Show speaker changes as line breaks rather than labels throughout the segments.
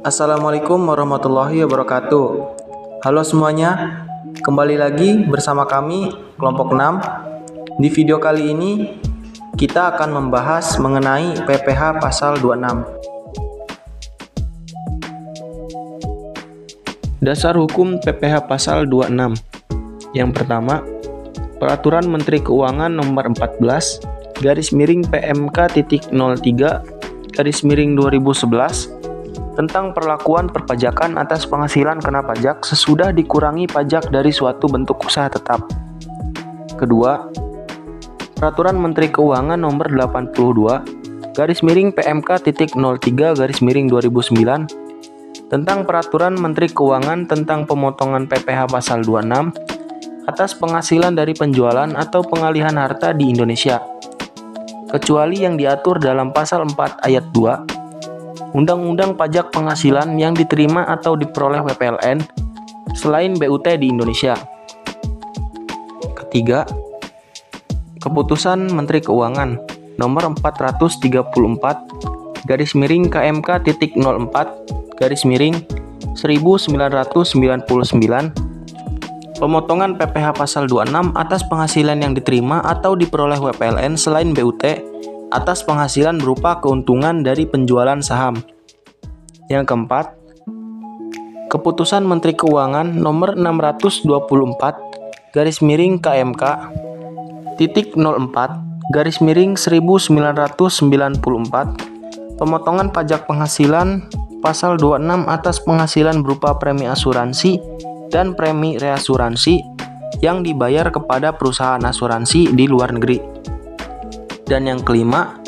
Assalamualaikum warahmatullahi wabarakatuh. Halo semuanya, kembali lagi bersama kami kelompok 6. Di video kali ini kita akan membahas mengenai PPh pasal 26. Dasar hukum PPh pasal 26. Yang pertama, Peraturan Menteri Keuangan Nomor 14 PMK.03/2011 tentang perlakuan perpajakan atas penghasilan kena pajak sesudah dikurangi pajak dari suatu bentuk usaha tetap. Kedua, Peraturan Menteri Keuangan Nomor 82/PMK.03/2009 tentang Peraturan Menteri Keuangan tentang pemotongan PPh pasal 26 atas penghasilan dari penjualan atau pengalihan harta di Indonesia, kecuali yang diatur dalam pasal 4 ayat 2 Undang-Undang Pajak Penghasilan yang diterima atau diperoleh WPLN selain BUT di Indonesia. Ketiga, Keputusan Menteri Keuangan Nomor 434/04/1999 pemotongan PPh pasal 26 atas penghasilan yang diterima atau diperoleh WPLN selain BUT atas penghasilan berupa keuntungan dari penjualan saham. Yang keempat, Keputusan Menteri Keuangan Nomor 624/04/1994 pemotongan pajak penghasilan pasal 26 atas penghasilan berupa premi asuransi dan premi reasuransi yang dibayar kepada perusahaan asuransi di luar negeri. Dan yang kelima,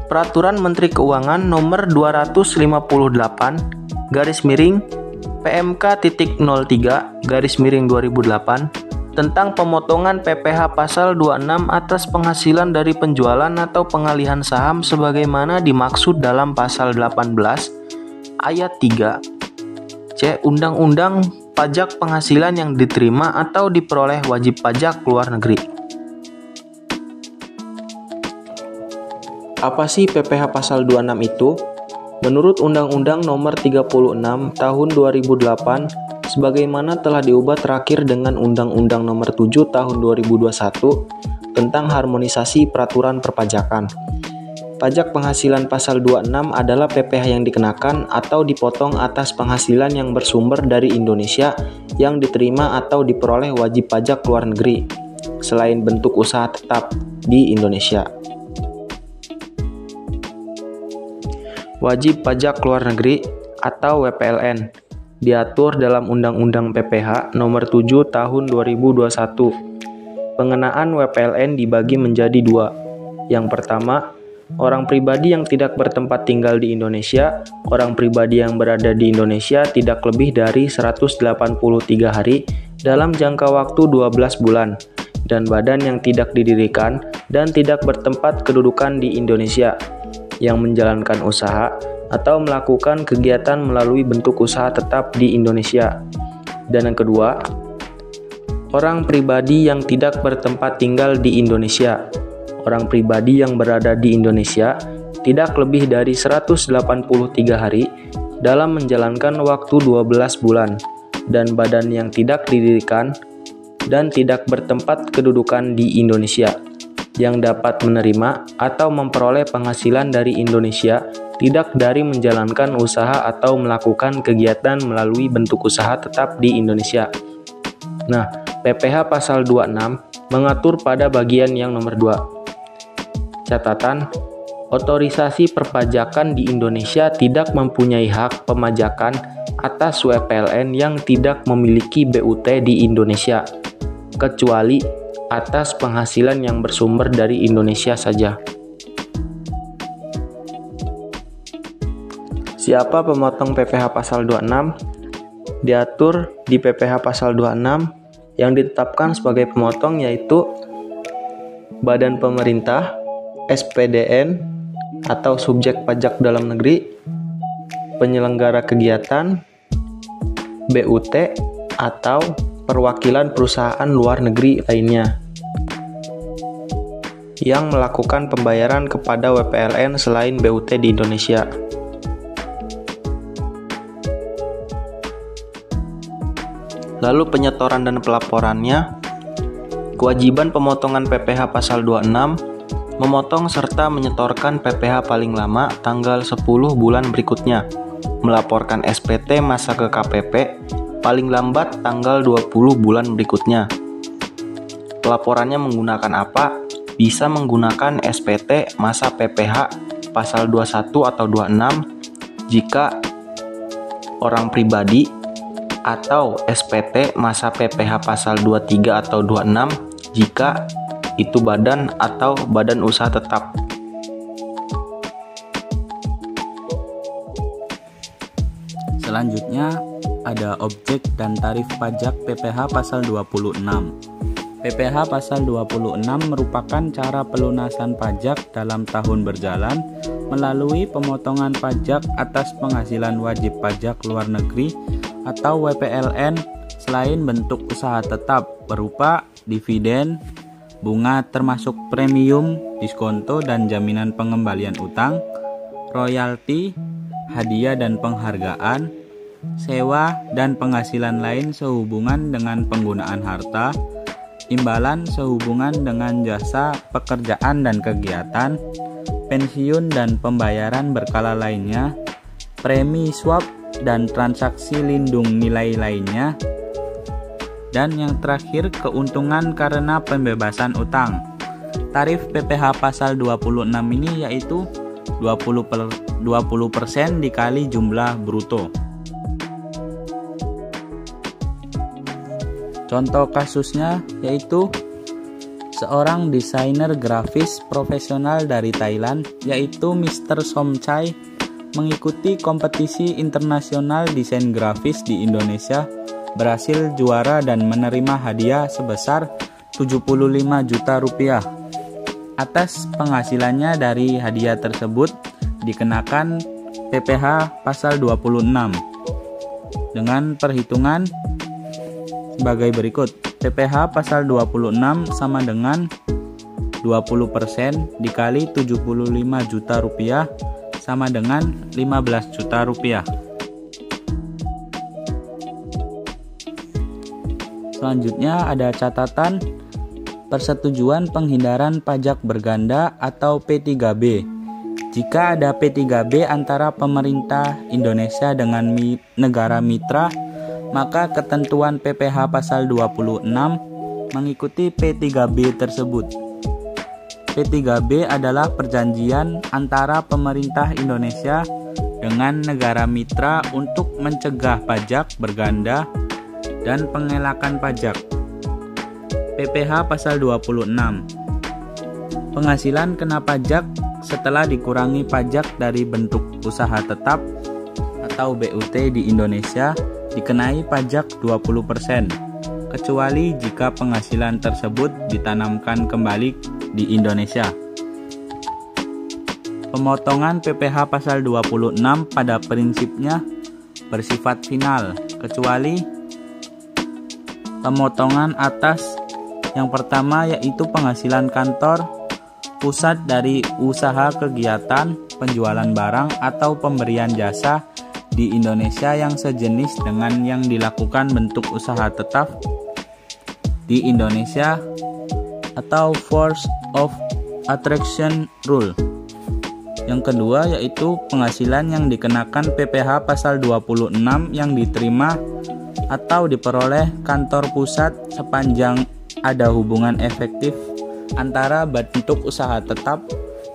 Peraturan Menteri Keuangan Nomor 258/PMK.03/2008 tentang pemotongan PPh pasal 26 atas penghasilan dari penjualan atau pengalihan saham sebagaimana dimaksud dalam pasal 18 ayat 3 C Undang-Undang Pajak Penghasilan yang diterima atau diperoleh wajib pajak luar negeri. Apa sih PPh pasal 26 itu? Menurut Undang-Undang Nomor 36 Tahun 2008 sebagaimana telah diubah terakhir dengan Undang-Undang Nomor 7 Tahun 2021 tentang harmonisasi peraturan perpajakan. Pajak penghasilan pasal 26 adalah PPh yang dikenakan atau dipotong atas penghasilan yang bersumber dari Indonesia yang diterima atau diperoleh wajib pajak luar negeri selain bentuk usaha tetap di Indonesia. Wajib pajak luar negeri atau WPLN diatur dalam Undang-Undang PPh Nomor 7 Tahun 2021. Pengenaan WPLN dibagi menjadi dua. Yang pertama, orang pribadi yang tidak bertempat tinggal di Indonesia. Orang pribadi yang berada di Indonesia tidak lebih dari 183 hari dalam jangka waktu 12 bulan. Dan badan yang tidak didirikan dan tidak bertempat kedudukan di Indonesia yang menjalankan usaha atau melakukan kegiatan melalui bentuk usaha tetap di Indonesia. Dan yang kedua, orang pribadi yang tidak bertempat tinggal di Indonesia. Orang pribadi yang berada di Indonesia tidak lebih dari 183 hari dalam menjalankan waktu 12 bulan dan badan yang tidak didirikan dan tidak bertempat kedudukan di Indonesia yang dapat menerima atau memperoleh penghasilan dari Indonesia tidak dari menjalankan usaha atau melakukan kegiatan melalui bentuk usaha tetap di Indonesia. Nah, PPh pasal 26 mengatur pada bagian yang nomor 2. Catatan, otorisasi perpajakan di Indonesia tidak mempunyai hak pemajakan atas WPLN yang tidak memiliki BUT di Indonesia, kecuali atas penghasilan yang bersumber dari Indonesia saja. Siapa pemotong PPh pasal 26? Diatur di PPh pasal 26 yang ditetapkan sebagai pemotong yaitu Badan Pemerintah, SPDN atau subjek pajak dalam negeri, penyelenggara kegiatan, BUT atau perwakilan perusahaan luar negeri lainnya yang melakukan pembayaran kepada WPLN selain BUT di Indonesia. Lalu penyetoran dan pelaporannya. Kewajiban pemotongan PPh pasal 26, memotong serta menyetorkan PPh paling lama tanggal 10 bulan berikutnya, melaporkan SPT masa ke KPP paling lambat tanggal 20 bulan berikutnya. Pelaporannya menggunakan apa? Bisa menggunakan SPT masa PPh pasal 21 atau 26 jika orang pribadi, atau SPT masa PPh pasal 23 atau 26 jika itu badan atau badan usaha tetap.
Selanjutnya ada objek dan tarif pajak PPh pasal 26. PPh pasal 26 merupakan cara pelunasan pajak dalam tahun berjalan melalui pemotongan pajak atas penghasilan wajib pajak luar negeri atau WPLN selain bentuk usaha tetap berupa dividen, bunga termasuk premium, diskonto dan jaminan pengembalian utang, royalti, hadiah dan penghargaan, sewa dan penghasilan lain sehubungan dengan penggunaan harta, imbalan sehubungan dengan jasa pekerjaan dan kegiatan, pensiun dan pembayaran berkala lainnya, premi swap dan transaksi lindung nilai lainnya, dan yang terakhir keuntungan karena pembebasan utang. Tarif PPh pasal 26 ini yaitu 20% dikali jumlah bruto. Contoh kasusnya yaitu seorang desainer grafis profesional dari Thailand yaitu Mr. Somchai mengikuti kompetisi internasional desain grafis di Indonesia, berhasil juara dan menerima hadiah sebesar 75 juta rupiah. Atas penghasilannya dari hadiah tersebut dikenakan PPh pasal 26 dengan perhitungan sebagai berikut. PPh pasal 26 sama dengan 20% dikali 75 juta rupiah sama dengan 15 juta rupiah. Selanjutnya ada catatan persetujuan penghindaran pajak berganda atau P3B. Jika ada P3B antara pemerintah Indonesia dengan negara mitra, maka ketentuan PPh pasal 26 mengikuti P3B tersebut. P3B adalah perjanjian antara pemerintah Indonesia dengan negara mitra untuk mencegah pajak berganda dan pengelakan pajak. PPh pasal 26. Penghasilan kena pajak setelah dikurangi pajak dari bentuk usaha tetap atau BUT di Indonesia dikenai pajak 20%, kecuali jika penghasilan tersebut ditanamkan kembali di Indonesia. Pemotongan PPh pasal 26 pada prinsipnya bersifat final, kecuali pemotongan atas yang pertama yaitu penghasilan kantor pusat dari usaha kegiatan penjualan barang atau pemberian jasa di Indonesia yang sejenis dengan yang dilakukan bentuk usaha tetap di Indonesia atau Force of Attraction Rule. Yang kedua yaitu penghasilan yang dikenakan PPh pasal 26 yang diterima atau diperoleh kantor pusat sepanjang ada hubungan efektif antara bentuk usaha tetap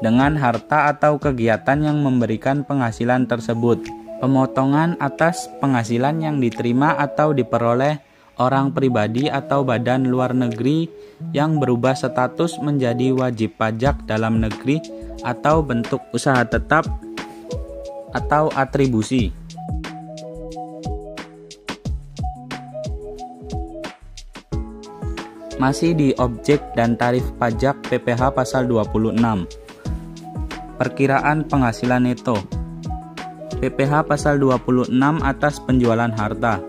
dengan harta atau kegiatan yang memberikan penghasilan tersebut. Pemotongan atas penghasilan yang diterima atau diperoleh orang pribadi atau badan luar negeri yang berubah status menjadi wajib pajak dalam negeri atau bentuk usaha tetap atau atribusi. Masih di objek dan tarif pajak PPh pasal 26. Perkiraan penghasilan neto. PPh pasal 26 atas penjualan harta.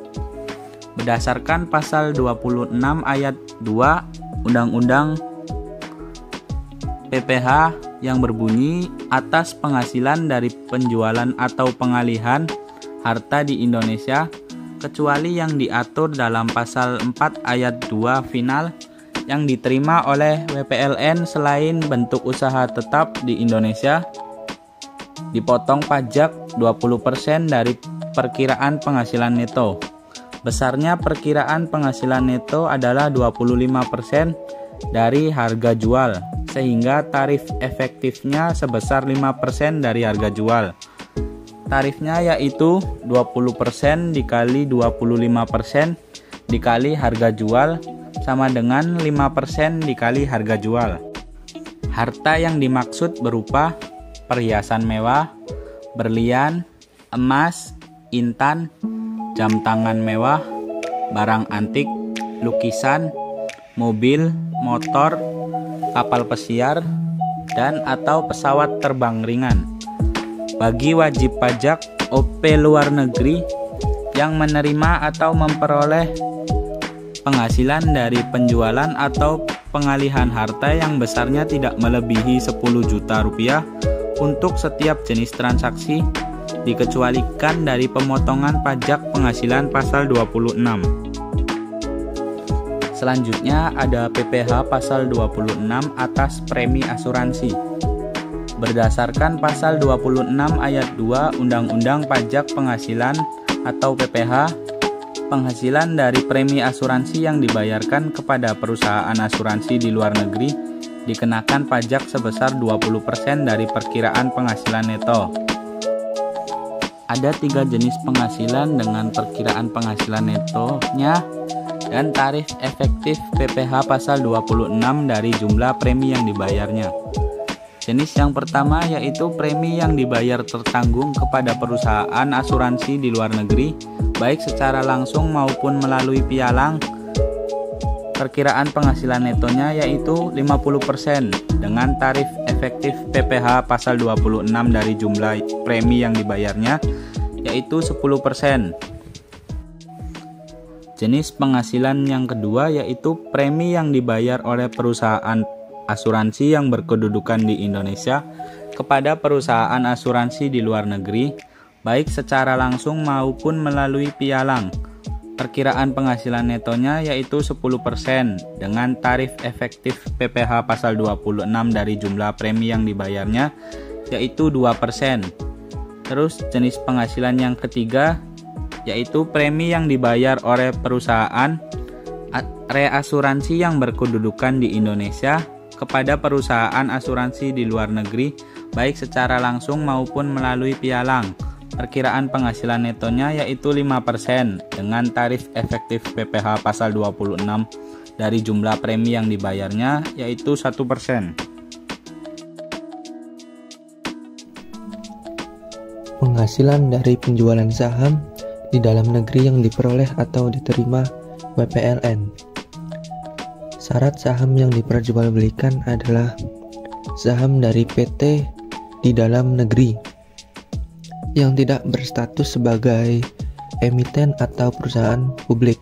Berdasarkan pasal 26 ayat 2 Undang-Undang PPh yang berbunyi atas penghasilan dari penjualan atau pengalihan harta di Indonesia, kecuali yang diatur dalam pasal 4 ayat 2 final yang diterima oleh WPLN selain bentuk usaha tetap di Indonesia, dipotong pajak 20% dari perkiraan penghasilan neto. Besarnya perkiraan penghasilan neto adalah 25% dari harga jual, sehingga tarif efektifnya sebesar 5% dari harga jual. Tarifnya yaitu 20% dikali 25% dikali harga jual sama dengan 5% dikali harga jual. Harta yang dimaksud berupa perhiasan mewah, berlian, emas, intan, jam tangan mewah, barang antik, lukisan, mobil, motor, kapal pesiar, dan atau pesawat terbang ringan. Bagi wajib pajak OP luar negeri yang menerima atau memperoleh penghasilan dari penjualan atau pengalihan harta yang besarnya tidak melebihi 10 juta rupiah untuk setiap jenis transaksi, dikecualikan dari pemotongan pajak penghasilan pasal 26. Selanjutnya ada PPh pasal 26 atas premi asuransi. Berdasarkan pasal 26 ayat 2 Undang-Undang Pajak Penghasilan atau PPh, penghasilan dari premi asuransi yang dibayarkan kepada perusahaan asuransi di luar negeri dikenakan pajak sebesar 20% dari perkiraan penghasilan neto. Ada 3 jenis penghasilan dengan perkiraan penghasilan netonya dan tarif efektif PPh pasal 26 dari jumlah premi yang dibayarnya. Jenis yang pertama yaitu premi yang dibayar tertanggung kepada perusahaan asuransi di luar negeri, baik secara langsung maupun melalui pialang. Perkiraan penghasilan netonya yaitu 50% dengan tarif efektif PPh pasal 26 dari jumlah premi yang dibayarnya yaitu 10%. Jenis penghasilan yang kedua yaitu premi yang dibayar oleh perusahaan asuransi yang berkedudukan di Indonesia kepada perusahaan asuransi di luar negeri, baik secara langsung maupun melalui pialang. Perkiraan penghasilan netonya yaitu 10% dengan tarif efektif PPh pasal 26 dari jumlah premi yang dibayarnya yaitu 2%. Terus jenis penghasilan yang ketiga yaitu premi yang dibayar oleh perusahaan reasuransi yang berkedudukan di Indonesia kepada perusahaan asuransi di luar negeri, baik secara langsung maupun melalui pialang. Perkiraan penghasilan netonya yaitu 5% dengan tarif efektif PPh pasal 26 dari jumlah premi yang dibayarnya yaitu 1%.
Penghasilan dari penjualan saham di dalam negeri yang diperoleh atau diterima WPLN. Syarat saham yang diperjualbelikan adalah saham dari PT di dalam negeri yang tidak berstatus sebagai emiten atau perusahaan publik.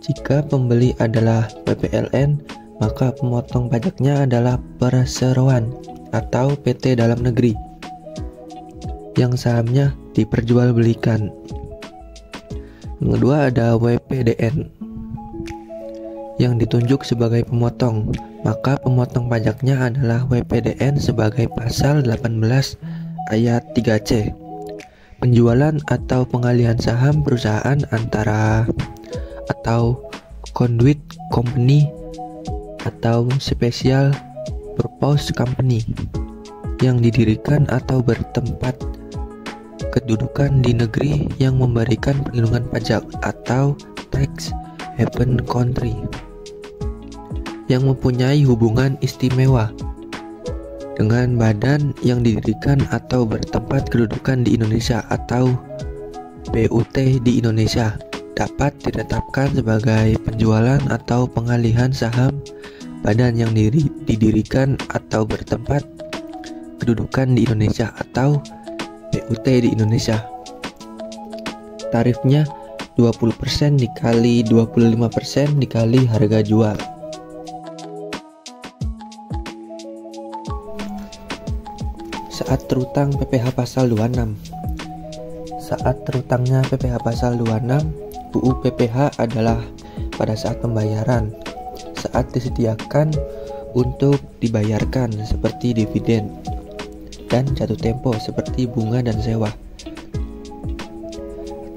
Jika pembeli adalah WPLN, maka pemotong pajaknya adalah perseroan atau PT dalam negeri yang sahamnya diperjualbelikan. Yang kedua ada WPDN yang ditunjuk sebagai pemotong, maka pemotong pajaknya adalah WPDN sebagai pasal 18 ayat 3C. Penjualan atau pengalihan saham perusahaan antara atau conduit company atau special purpose company yang didirikan atau bertempat kedudukan di negeri yang memberikan perlindungan pajak atau tax haven country, yang mempunyai hubungan istimewa dengan badan yang didirikan atau bertempat kedudukan di Indonesia atau BUT di Indonesia, dapat ditetapkan sebagai penjualan atau pengalihan saham badan yang didirikan atau bertempat kedudukan di Indonesia atau BUT di Indonesia. Tarifnya 20% dikali 25% dikali harga jual. Saat terutang PPh pasal 26.
Saat terutangnya PPh pasal 26 UU PPh adalah pada saat pembayaran, saat disediakan untuk dibayarkan seperti dividen dan jatuh tempo seperti bunga dan sewa,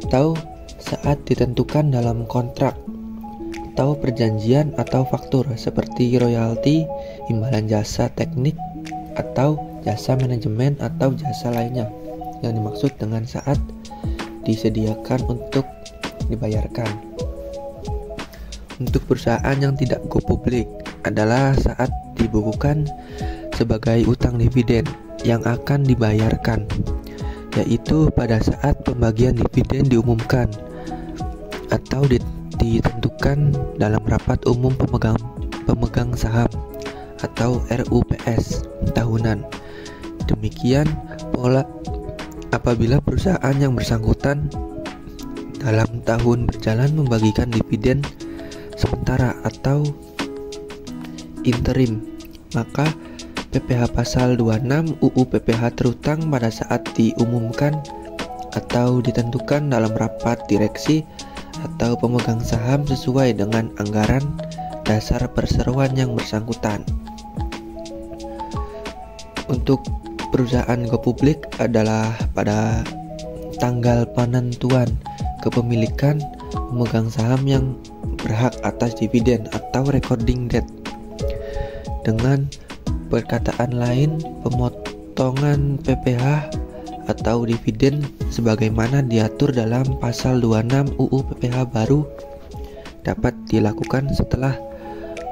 atau saat ditentukan dalam kontrak atau perjanjian atau faktur seperti royalti, imbalan jasa teknik atau jasa manajemen atau jasa lainnya yang dimaksud dengan saat disediakan untuk dibayarkan. Untuk perusahaan yang tidak go public adalah saat dibukukan sebagai utang dividen yang akan dibayarkan, yaitu pada saat pembagian dividen diumumkan atau ditentukan dalam rapat umum pemegang saham atau RUPS tahunan. Demikian pola apabila perusahaan yang bersangkutan dalam tahun berjalan membagikan dividen sementara atau interim, maka PPh pasal 26 UU PPh terutang pada saat diumumkan atau ditentukan dalam rapat direksi atau pemegang saham sesuai dengan anggaran dasar perseroan yang bersangkutan. Untuk perusahaan go public adalah pada tanggal penentuan kepemilikan pemegang saham yang berhak atas dividen atau recording date. Dengan perkataan lain, pemotongan PPh atau dividen sebagaimana diatur dalam pasal 26 UU PPh baru dapat dilakukan setelah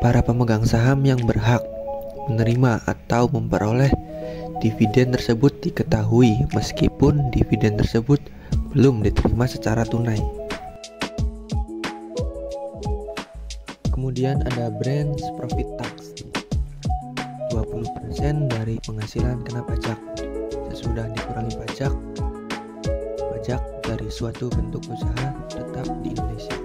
para pemegang saham yang berhak menerima atau memperoleh dividen tersebut diketahui meskipun dividen tersebut belum diterima secara tunai. Kemudian ada branch profit tax, 20% dari penghasilan kena pajak sesudah dikurangi pajak dari suatu bentuk usaha tetap di Indonesia.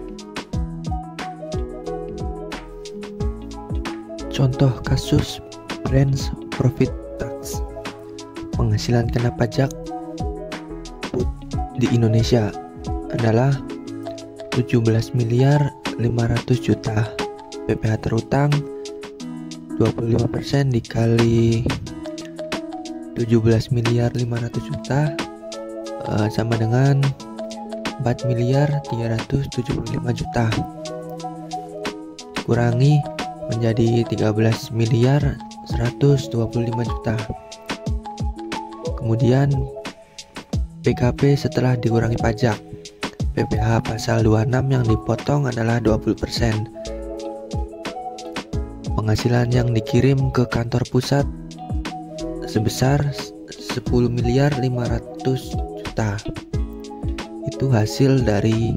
Contoh kasus branch profit tax penghasilan kena pajak di Indonesia adalah 17 miliar 500 juta. PPh terutang 25% dikali 17 miliar 500 juta sama dengan 4 miliar 375 juta. Kurangi menjadi 13 miliar 125 juta. Kemudian PKP setelah dikurangi pajak. PPh pasal 26 yang dipotong adalah 20%. Penghasilan yang dikirim ke kantor pusat sebesar 10 miliar 500 juta. Itu hasil dari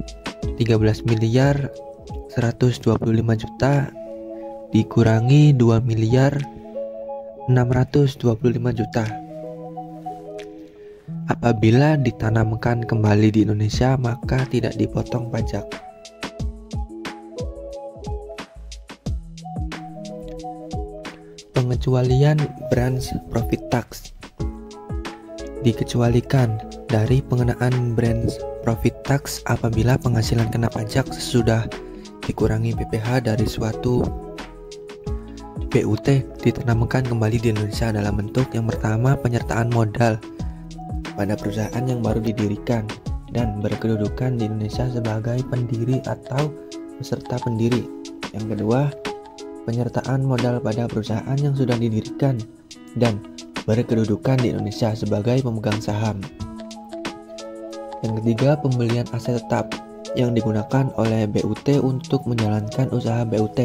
13 miliar 125 juta dikurangi 2 miliar 625 juta. Apabila ditanamkan kembali di Indonesia, maka tidak dipotong pajak. Pengecualian branch profit tax dikecualikan dari pengenaan branch profit tax apabila penghasilan kena pajak sesudah dikurangi PPh dari suatu BUT ditanamkan kembali di Indonesia dalam bentuk yang pertama penyertaan modal pada perusahaan yang baru didirikan dan berkedudukan di Indonesia sebagai pendiri atau peserta pendiri. Yang kedua, penyertaan modal pada perusahaan yang sudah didirikan dan berkedudukan di Indonesia sebagai pemegang saham. Yang ketiga, pembelian aset tetap yang digunakan oleh BUT untuk menjalankan usaha BUT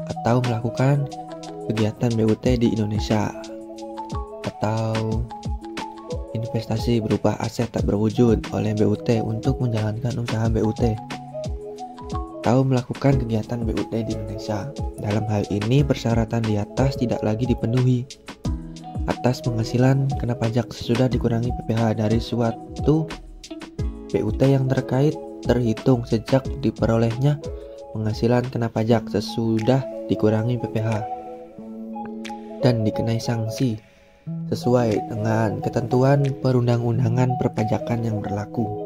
atau melakukan kegiatan BUT di Indonesia, atau investasi berupa aset tak berwujud oleh BUT untuk menjalankan usaha BUT atau melakukan kegiatan BUT di Indonesia. Dalam hal ini persyaratan di atas tidak lagi dipenuhi. Atas penghasilan kena pajak sesudah dikurangi PPh dari suatu BUT yang terkait terhitung sejak diperolehnya penghasilan kena pajak sesudah dikurangi PPh dan dikenai sanksi sesuai dengan ketentuan perundang-undangan perpajakan yang berlaku.